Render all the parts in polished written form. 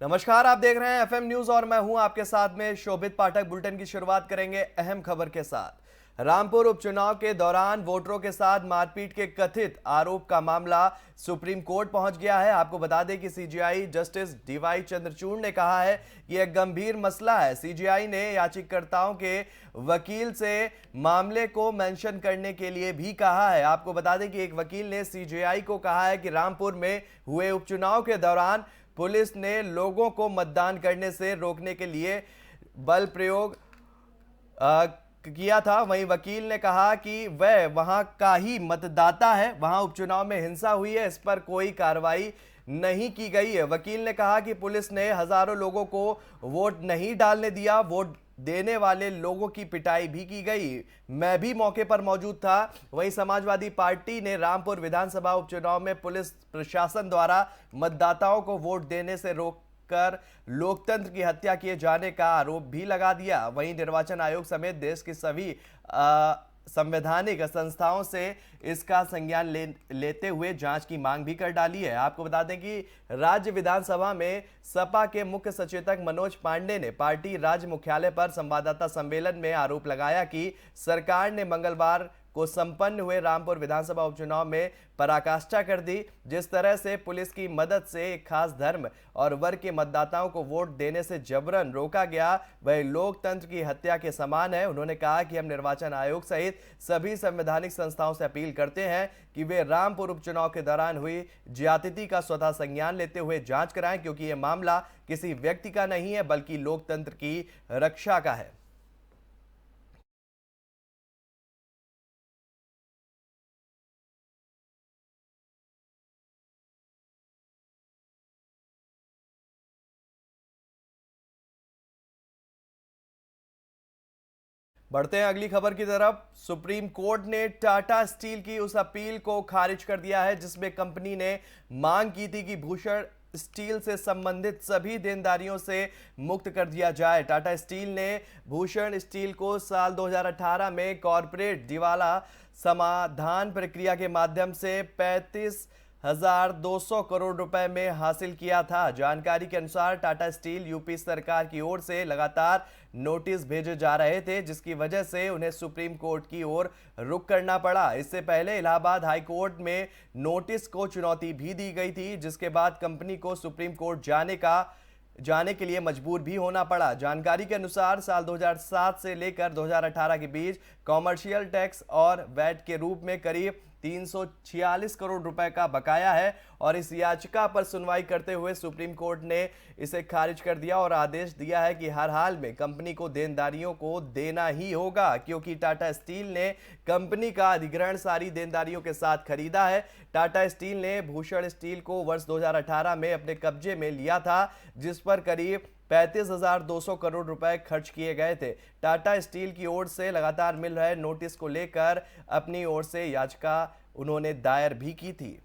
नमस्कार, आप देख रहे हैं एफएम न्यूज और मैं हूं आपके साथ में शोभित पाठक। बुलेटिन की शुरुआत करेंगे अहम खबर के साथ। रामपुर उपचुनाव के दौरान वोटरों के साथ मारपीट के कथित आरोप का मामला सुप्रीम कोर्ट पहुंच गया है। आपको बता दें कि सीजेआई जस्टिस डीवाई चंद्रचूड़ ने कहा है कि यह गंभीर मसला है। सीजेआई ने याचिकाकर्ताओं के वकील से मामले को मेंशन करने के लिए भी कहा है। आपको बता दें कि एक वकील ने सीजेआई को कहा है कि रामपुर में हुए उपचुनाव के दौरान पुलिस ने लोगों को मतदान करने से रोकने के लिए बल प्रयोग किया था। वहीं वकील ने कहा कि वह वहां का ही मतदाता है, वहां उपचुनाव में हिंसा हुई है, इस पर कोई कार्रवाई नहीं की गई है। वकील ने कहा कि पुलिस ने हजारों लोगों को वोट नहीं डालने दिया, वोट देने वाले लोगों की पिटाई भी की गई। मैं भी मौके पर मौजूद था। वहीं समाजवादी पार्टी ने रामपुर विधानसभा उपचुनाव में पुलिस प्रशासन द्वारा मतदाताओं को वोट देने से रोककर लोकतंत्र की हत्या किए जाने का आरोप भी लगा दिया। वहीं निर्वाचन आयोग समेत देश की सभी संवैधानिक संस्थाओं से इसका संज्ञान लेते हुए जांच की मांग भी कर डाली है। आपको बता दें कि राज्य विधानसभा में सपा के मुख्य सचेतक मनोज पांडे ने पार्टी राज्य मुख्यालय पर संवाददाता सम्मेलन में आरोप लगाया कि सरकार ने मंगलवार को संपन्न हुए रामपुर विधानसभा उपचुनाव में पराकाष्ठा कर दी। जिस तरह से पुलिस की मदद से एक खास धर्म और वर्ग के मतदाताओं को वोट देने से जबरन रोका गया, वह लोकतंत्र की हत्या के समान है। उन्होंने कहा कि हम निर्वाचन आयोग सहित सभी संवैधानिक संस्थाओं से अपील करते हैं कि वे रामपुर उपचुनाव के दौरान हुई ज्यादती का स्वतः संज्ञान लेते हुए जांच कराएं, क्योंकि यह मामला किसी व्यक्ति का नहीं है बल्कि लोकतंत्र की रक्षा का है। बढ़ते हैं अगली खबर की तरफ। सुप्रीम कोर्ट ने टाटा स्टील की उस अपील को खारिज कर दिया है जिसमें कंपनी ने मांग की थी कि भूषण स्टील से संबंधित सभी देनदारियों से मुक्त कर दिया जाए। टाटा स्टील ने भूषण स्टील को साल 2018 में कॉरपोरेट दिवाला समाधान प्रक्रिया के माध्यम से 35,200 करोड़ रुपए में हासिल किया था। जानकारी के अनुसार टाटा स्टील यूपी सरकार की ओर से लगातार नोटिस भेजे जा रहे थे, जिसकी वजह से उन्हें सुप्रीम कोर्ट की ओर रुख करना पड़ा। इससे पहले इलाहाबाद हाई कोर्ट में नोटिस को चुनौती भी दी गई थी, जिसके बाद कंपनी को सुप्रीम कोर्ट जाने के लिए मजबूर भी होना पड़ा। जानकारी के अनुसार साल 2007 से लेकर 2018 के बीच कॉमर्शियल टैक्स और वैट के रूप में करीब 346 करोड़ रुपए का बकाया है और इस याचिका पर सुनवाई करते हुए सुप्रीम कोर्ट ने इसे खारिज कर दिया और आदेश दिया है कि हर हाल में कंपनी को देनदारियों को देना ही होगा, क्योंकि टाटा स्टील ने कंपनी का अधिग्रहण सारी देनदारियों के साथ खरीदा है। टाटा स्टील ने भूषण स्टील को वर्ष 2018 में अपने कब्जे में लिया था, जिस पर करीब 35,200 करोड़ रुपए खर्च किए गए थे। टाटा स्टील की ओर से लगातार मिल रहे नोटिस को लेकर अपनी ओर से याचिका उन्होंने दायर भी की थी।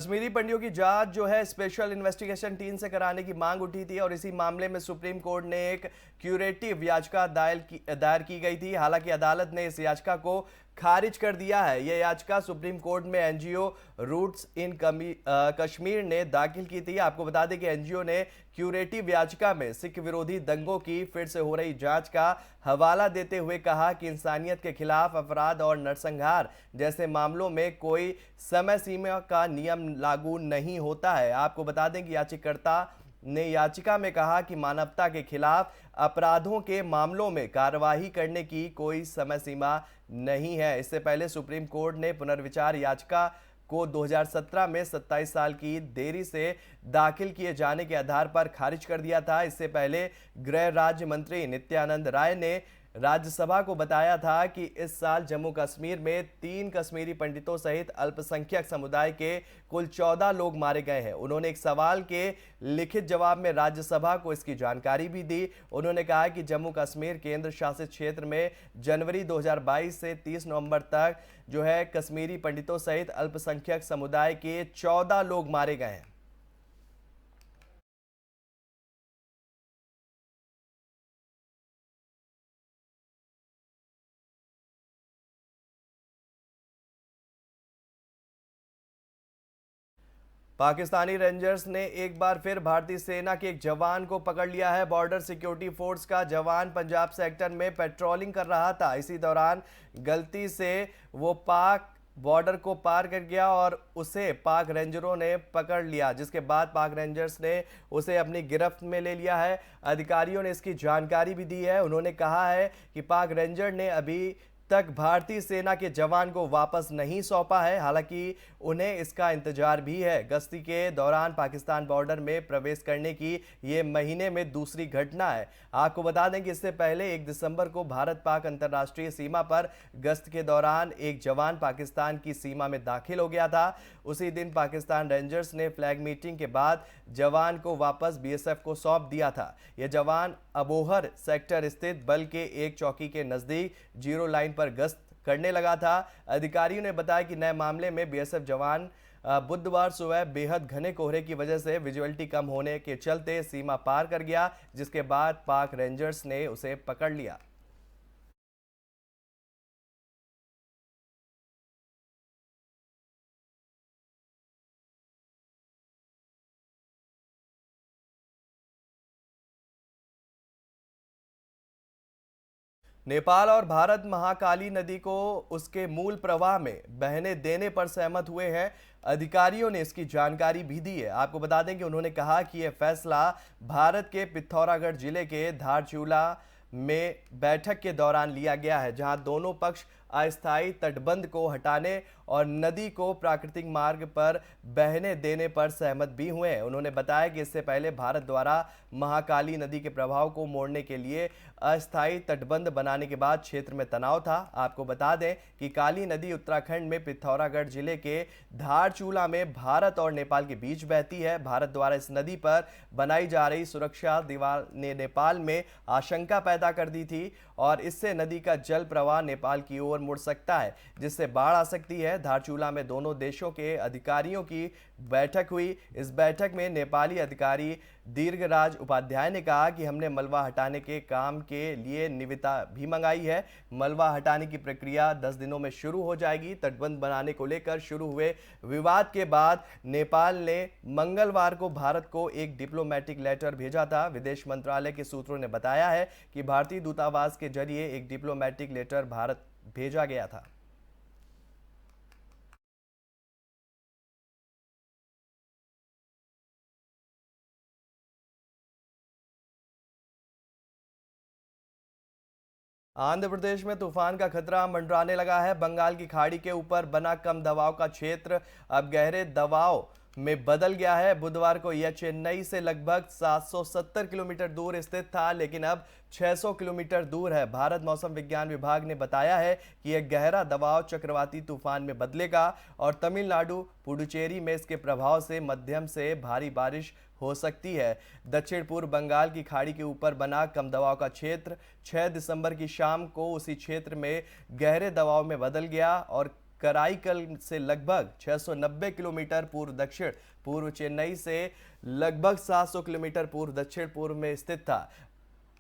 कश्मीरी पंडियों की जांच जो है स्पेशल इन्वेस्टिगेशन टीम से कराने की मांग उठी थी और इसी मामले में सुप्रीम कोर्ट ने एक क्यूरेटिव याचिका दायर की गई थी। हालांकि अदालत ने इस याचिका को खारिज कर दिया है। यह याचिका सुप्रीम कोर्ट में एनजीओ रूट्स इन कश्मीर ने दाखिल की थी। आपको बता दें कि एनजीओ ने क्यूरेटिव याचिका में सिख विरोधी दंगों की फिर से हो रही जांच का हवाला देते हुए कहा कि इंसानियत के खिलाफ अपराध और नरसंहार जैसे मामलों में कोई समय सीमा का नियम लागू नहीं होता है। आपको बता दें कि याचिकाकर्ता ने याचिका में कहा कि मानवता के खिलाफ अपराधों के मामलों में कार्यवाही करने की कोई समय सीमा नहीं है। इससे पहले सुप्रीम कोर्ट ने पुनर्विचार याचिका को 2017 में 27 साल की देरी से दाखिल किए जाने के आधार पर खारिज कर दिया था। इससे पहले गृह राज्य मंत्री नित्यानंद राय ने राज्यसभा को बताया था कि इस साल जम्मू कश्मीर में 3 कश्मीरी पंडितों सहित अल्पसंख्यक समुदाय के कुल 14 लोग मारे गए हैं। उन्होंने एक सवाल के लिखित जवाब में राज्यसभा को इसकी जानकारी भी दी। उन्होंने कहा कि जम्मू कश्मीर केंद्र शासित क्षेत्र में जनवरी 2022 से 30 नवंबर तक जो है कश्मीरी पंडितों सहित अल्पसंख्यक समुदाय के 14 लोग मारे गए हैं। पाकिस्तानी रेंजर्स ने एक बार फिर भारतीय सेना के एक जवान को पकड़ लिया है। बॉर्डर सिक्योरिटी फोर्स का जवान पंजाब सेक्टर में पेट्रोलिंग कर रहा था। इसी दौरान गलती से वो पाक बॉर्डर को पार कर गया और उसे पाक रेंजरों ने पकड़ लिया, जिसके बाद पाक रेंजर्स ने उसे अपनी गिरफ्त में ले लिया है। अधिकारियों ने इसकी जानकारी भी दी है। उन्होंने कहा है कि पाक रेंजर ने अभी तक भारतीय सेना के जवान को वापस नहीं सौंपा है, हालांकि उन्हें इसका इंतजार भी है। गश्ती के दौरान पाकिस्तान बॉर्डर में प्रवेश करने की ये महीने में दूसरी घटना है। आपको बता दें कि इससे पहले 1 दिसंबर को भारत पाक अंतर्राष्ट्रीय सीमा पर गश्त के दौरान एक जवान पाकिस्तान की सीमा में दाखिल हो गया था। उसी दिन पाकिस्तान रेंजर्स ने फ्लैग मीटिंग के बाद जवान को वापस बीएसएफ को सौंप दिया था। यह जवान अबोहर सेक्टर स्थित बल के एक चौकी के नजदीक जीरो लाइन पर गश्त करने लगा था। अधिकारियों ने बताया कि नए मामले में बीएसएफ जवान बुधवार सुबह बेहद घने कोहरे की वजह से विजुअलिटी कम होने के चलते सीमा पार कर गया, जिसके बाद पाक रेंजर्स ने उसे पकड़ लिया। नेपाल और भारत महाकाली नदी को उसके मूल प्रवाह में बहने देने पर सहमत हुए हैं। अधिकारियों ने इसकी जानकारी भी दी है। आपको बता दें कि उन्होंने कहा कि यह फैसला भारत के पिथौरागढ़ जिले के धारचूला में बैठक के दौरान लिया गया है, जहां दोनों पक्ष अस्थायी तटबंध को हटाने और नदी को प्राकृतिक मार्ग पर बहने देने पर सहमत भी हुए हैं। उन्होंने बताया कि इससे पहले भारत द्वारा महाकाली नदी के प्रभाव को मोड़ने के लिए अस्थायी तटबंध बनाने के बाद क्षेत्र में तनाव था। आपको बता दें कि काली नदी उत्तराखंड में पिथौरागढ़ जिले के धारचूला में भारत और नेपाल के बीच बहती है। भारत द्वारा इस नदी पर बनाई जा रही सुरक्षा दीवार ने नेपाल में आशंका पैदा कर दी थी और इससे नदी का जल प्रवाह नेपाल की ओर मुड़ सकता है, जिससे बाढ़ आ सकती है। धारचूला में दोनों देशों के अधिकारियों की बैठक हुई। इस बैठक में नेपाली अधिकारी दीर्घराज उपाध्याय ने कहा कि हमने मलबा हटाने के काम के लिए निविदा भी मंगाई है। मलबा हटाने की प्रक्रिया 10 दिनों में शुरू हो जाएगी। तटबंध बनाने को लेकर शुरू हुए विवाद के बाद नेपाल ने मंगलवार को भारत को एक डिप्लोमेटिक लेटर भेजा था। विदेश मंत्रालय के सूत्रों ने बताया है कि भारतीय दूतावास के जरिए एक डिप्लोमेटिक लेटर भारत भेजा गया था। आंध्र प्रदेश में तूफान का खतरा मंडराने लगा है। बंगाल की खाड़ी के ऊपर बना कम दबाव का क्षेत्र अब गहरे दबाव में बदल गया है। बुधवार को यह चेन्नई से लगभग 770 किलोमीटर दूर स्थित था, लेकिन अब 600 किलोमीटर दूर है। भारत मौसम विज्ञान विभाग ने बताया है कि यह गहरा दबाव चक्रवाती तूफान में बदलेगा और तमिलनाडु पुडुचेरी में इसके प्रभाव से मध्यम से भारी बारिश हो सकती है। दक्षिण पूर्व बंगाल की खाड़ी के ऊपर बना कम दबाव का क्षेत्र 6 दिसंबर की शाम को उसी क्षेत्र में गहरे दबाव में बदल गया और कराईकल से लगभग 690 किलोमीटर पूर्व दक्षिण पूर्व चेन्नई से लगभग 700 किलोमीटर पूर्व दक्षिण पूर्व में स्थित था।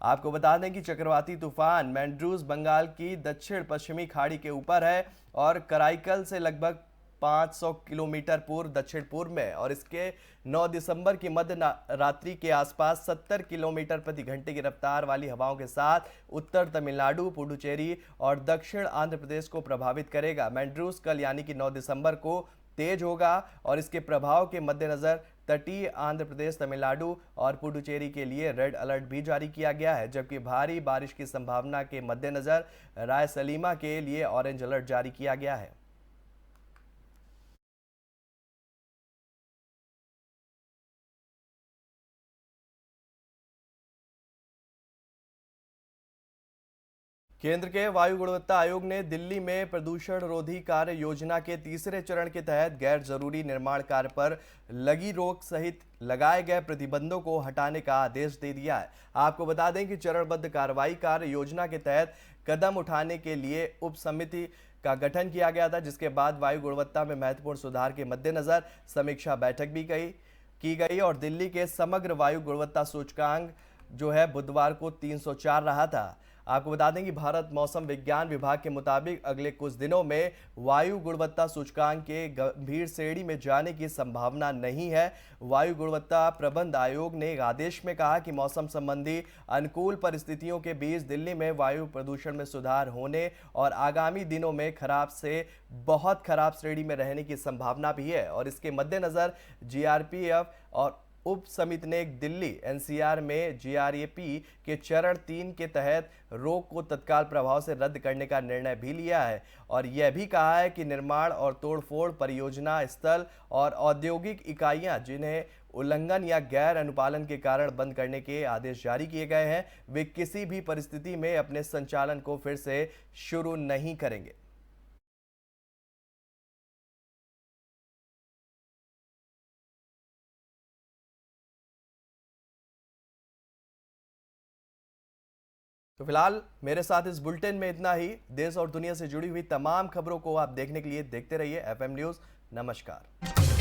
आपको बता दें कि चक्रवाती तूफान मैंड्रूज बंगाल की दक्षिण पश्चिमी खाड़ी के ऊपर है और कराईकल से लगभग 500 किलोमीटर पूर्व दक्षिण पूर्व में और इसके 9 दिसंबर की मध्य रात्रि के आसपास 70 किलोमीटर प्रति घंटे की रफ्तार वाली हवाओं के साथ उत्तर तमिलनाडु, पुडुचेरी और दक्षिण आंध्र प्रदेश को प्रभावित करेगा। मैंड्रूस कल यानी कि 9 दिसंबर को तेज होगा और इसके प्रभाव के मद्देनजर तटीय आंध्र प्रदेश, तमिलनाडु और पुडुचेरी के लिए रेड अलर्ट भी जारी किया गया है, जबकि भारी बारिश की संभावना के मद्देनजर रायलसीमा के लिए ऑरेंज अलर्ट जारी किया गया है। केंद्र के वायु गुणवत्ता आयोग ने दिल्ली में प्रदूषण रोधी कार्य योजना के तीसरे चरण के तहत गैर जरूरी निर्माण कार्य पर लगी रोक सहित लगाए गए प्रतिबंधों को हटाने का आदेश दे दिया है। आपको बता दें कि चरणबद्ध कार्रवाई कार्य योजना के तहत कदम उठाने के लिए उप समिति का गठन किया गया था, जिसके बाद वायु गुणवत्ता में महत्वपूर्ण सुधार के मद्देनजर समीक्षा बैठक भी की गई और दिल्ली के समग्र वायु गुणवत्ता सूचकांक जो है बुधवार को 304 रहा था। आपको बता दें कि भारत मौसम विज्ञान विभाग के मुताबिक अगले कुछ दिनों में वायु गुणवत्ता सूचकांक के गंभीर श्रेणी में जाने की संभावना नहीं है। वायु गुणवत्ता प्रबंध आयोग ने एक आदेश में कहा कि मौसम संबंधी अनुकूल परिस्थितियों के बीच दिल्ली में वायु प्रदूषण में सुधार होने और आगामी दिनों में खराब से बहुत खराब श्रेणी में रहने की संभावना भी है और इसके मद्देनजर जीआरपीएफ और उप समिति ने दिल्ली एनसीआर में जीआरएपी के चरण 3 के तहत रोक को तत्काल प्रभाव से रद्द करने का निर्णय भी लिया है और यह भी कहा है कि निर्माण और तोड़फोड़ परियोजना स्थल और औद्योगिक इकाइयां जिन्हें उल्लंघन या गैर अनुपालन के कारण बंद करने के आदेश जारी किए गए हैं, वे किसी भी परिस्थिति में अपने संचालन को फिर से शुरू नहीं करेंगे। तो फिलहाल मेरे साथ इस बुलेटिन में इतना ही। देश और दुनिया से जुड़ी हुई तमाम खबरों को आप देखने के लिए देखते रहिए एफएम न्यूज़। नमस्कार।